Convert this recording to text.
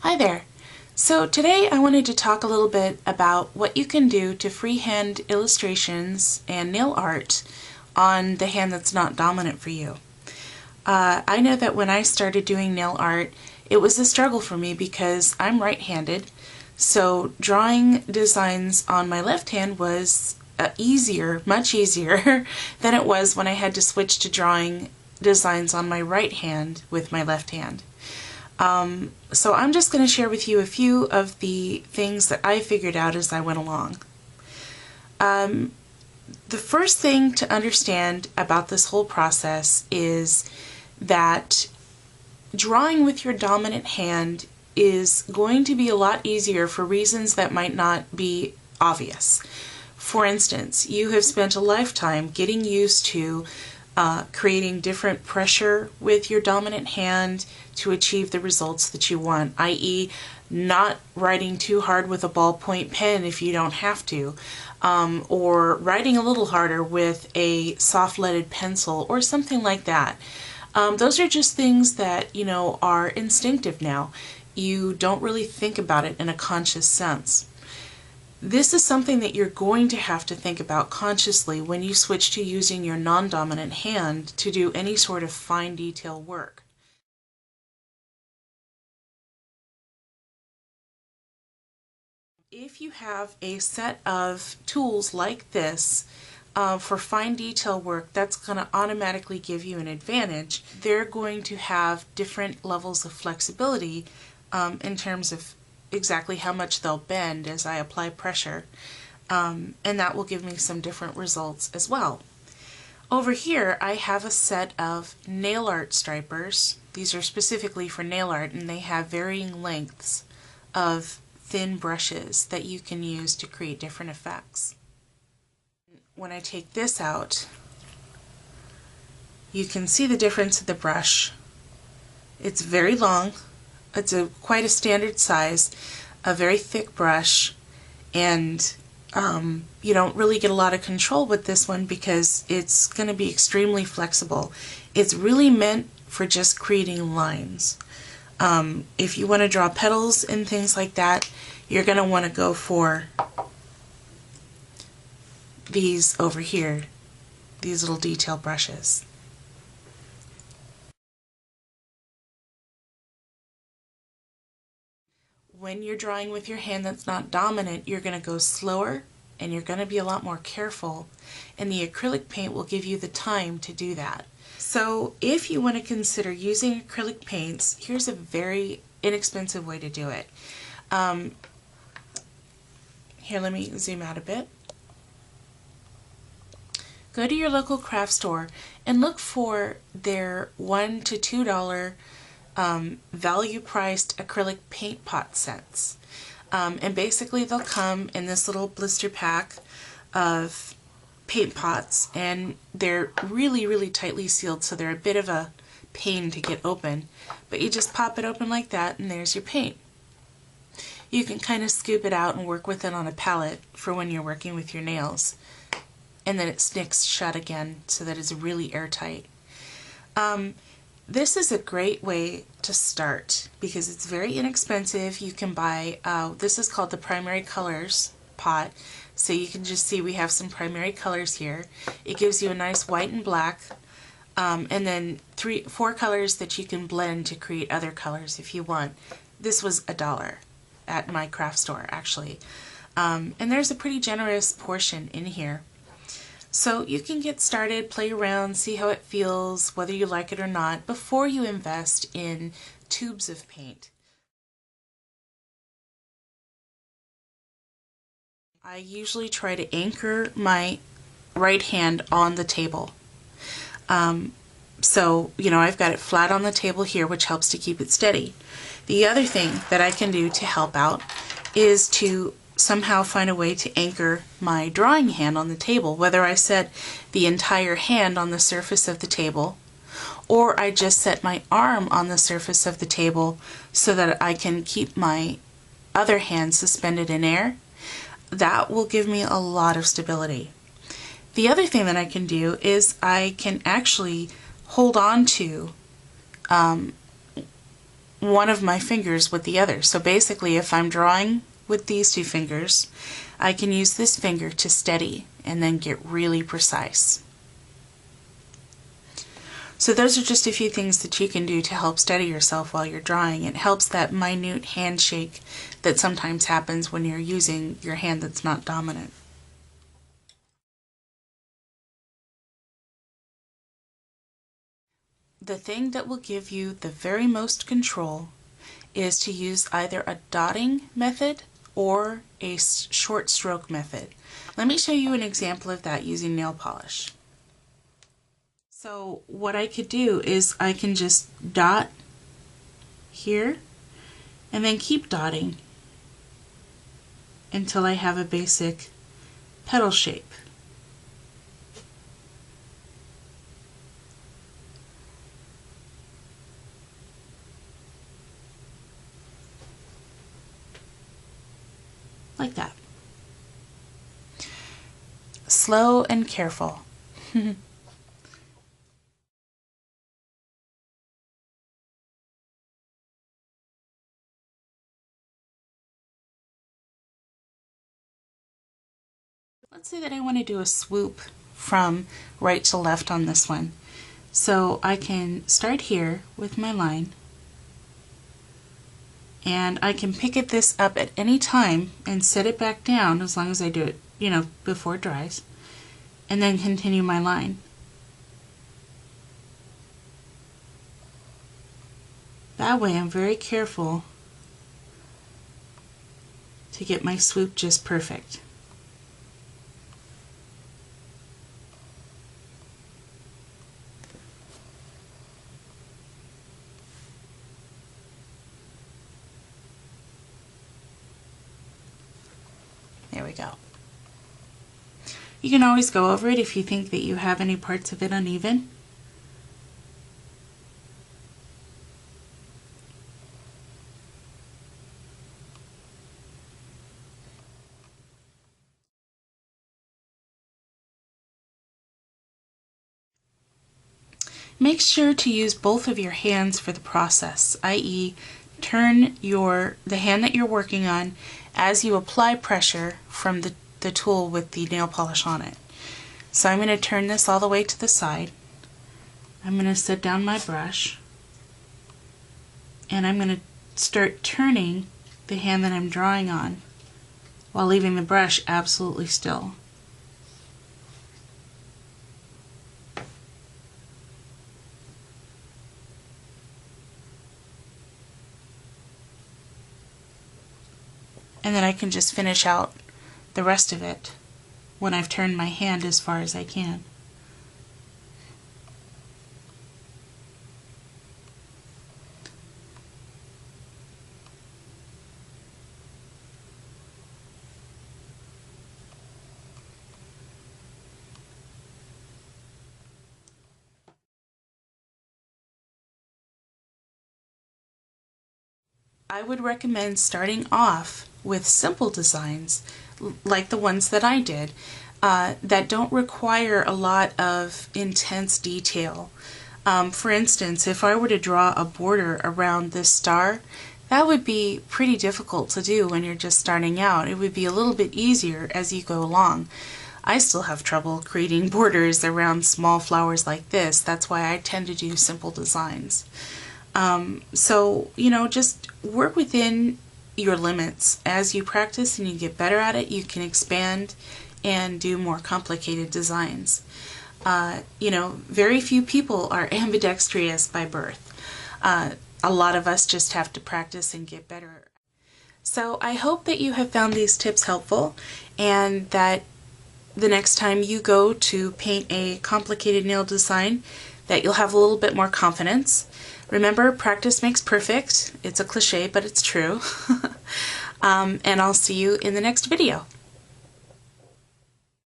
Hi there. So today I wanted to talk a little bit about what you can do to freehand illustrations and nail art on the hand that's not dominant for you. I know that when I started doing nail art, it was a struggle for me because I'm right-handed, so drawing designs on my left hand was much easier than it was when I had to switch to drawing designs on my right hand with my left hand. So I'm just going to share with you a few of the things that I figured out as I went along. The first thing to understand about this whole process is that drawing with your dominant hand is going to be a lot easier for reasons that might not be obvious. For instance, you have spent a lifetime getting used to creating different pressure with your dominant hand to achieve the results that you want, i.e. not writing too hard with a ballpoint pen if you don't have to, or writing a little harder with a soft leaded pencil or something like that. Those are just things that, are instinctive now. You don't really think about it in a conscious sense. This is something that you're going to have to think about consciously when you switch to using your non-dominant hand to do any sort of fine detail work. If you have a set of tools like this for fine detail work, that's going to automatically give you an advantage. They're going to have different levels of flexibility in terms of exactly how much they'll bend as I apply pressure, and that will give me some different results as well. Over here I have a set of nail art stripers. These are specifically for nail art, and they have varying lengths of thin brushes that you can use to create different effects. When I take this out, you can see the difference in the brush. It's very long. It's quite a standard size, a very thick brush, and you don't really get a lot of control with this one because it's going to be extremely flexible. It's really meant for just creating lines. If you want to draw petals and things like that, you're going to want to go for these over here, these little detail brushes. When you're drawing with your hand that's not dominant, you're going to go slower and you're going to be a lot more careful, and the acrylic paint will give you the time to do that. So if you want to consider using acrylic paints, here's a very inexpensive way to do it. Here, let me zoom out a bit. Go to your local craft store and look for their $1 to $2 value-priced acrylic paint pot sets. And basically they'll come in this little blister pack of paint pots, and they're really tightly sealed, so they're a bit of a pain to get open. But you just pop it open like that and there's your paint. You can kind of scoop it out and work with it on a palette for when you're working with your nails. And then it sticks shut again so that it's really airtight. This is a great way to start because it's very inexpensive. You can buy, this is called the primary colors pot, so you can just see we have some primary colors here. It gives you a nice white and black, and then 4 colors that you can blend to create other colors if you want. This was $1 at my craft store actually, and there's a pretty generous portion in here. So you can get started, play around, see how it feels, whether you like it or not, before you invest in tubes of paint. I usually try to anchor my right hand on the table. So, I've got it flat on the table here, which helps to keep it steady. The other thing that I can do to help out is to somehow find a way to anchor my drawing hand on the table, whether I set the entire hand on the surface of the table or I just set my arm on the surface of the table so that I can keep my other hand suspended in air. That will give me a lot of stability. The other thing that I can do is I can actually hold on to one of my fingers with the other. So basically, if I'm drawing with these two fingers, I can use this finger to steady and then get really precise. So those are just a few things that you can do to help steady yourself while you're drawing. It helps that minute handshake that sometimes happens when you're using your hand that's not dominant. The thing that will give you the very most control is to use either a dotting method or a short stroke method. Let me show you an example of that using nail polish. So what I could do is I can just dot here and then keep dotting until I have a basic petal shape. Like that. Slow and careful. Let's say that I want to do a swoop from right to left on this one. So I can start here with my line, and I can pick this up at any time and set it back down as long as I do it, before it dries, and then continue my line. That way I'm very careful to get my swoop just perfect. There we go. You can always go over it if you think that you have any parts of it uneven. Make sure to use both of your hands for the process, i.e. turn the hand that you're working on as you apply pressure from the tool with the nail polish on it. So I'm going to turn this all the way to the side. I'm going to set down my brush, and I'm going to start turning the hand that I'm drawing on while leaving the brush absolutely still. And then I can just finish out the rest of it when I've turned my hand as far as I can. I would recommend starting off with simple designs like the ones that I did that don't require a lot of intense detail. For instance, if I were to draw a border around this star, that would be pretty difficult to do when you're just starting out. It would be a little bit easier as you go along. I still have trouble creating borders around small flowers like this. That's why I tend to do simple designs. So, just work within your limits. As you practice and you get better at it, you can expand and do more complicated designs. Very few people are ambidextrous by birth. A lot of us just have to practice and get better. So I hope that you have found these tips helpful, and that the next time you go to paint a complicated nail design, that you'll have a little bit more confidence. Remember, practice makes perfect. It's a cliche, but it's true. And I'll see you in the next video.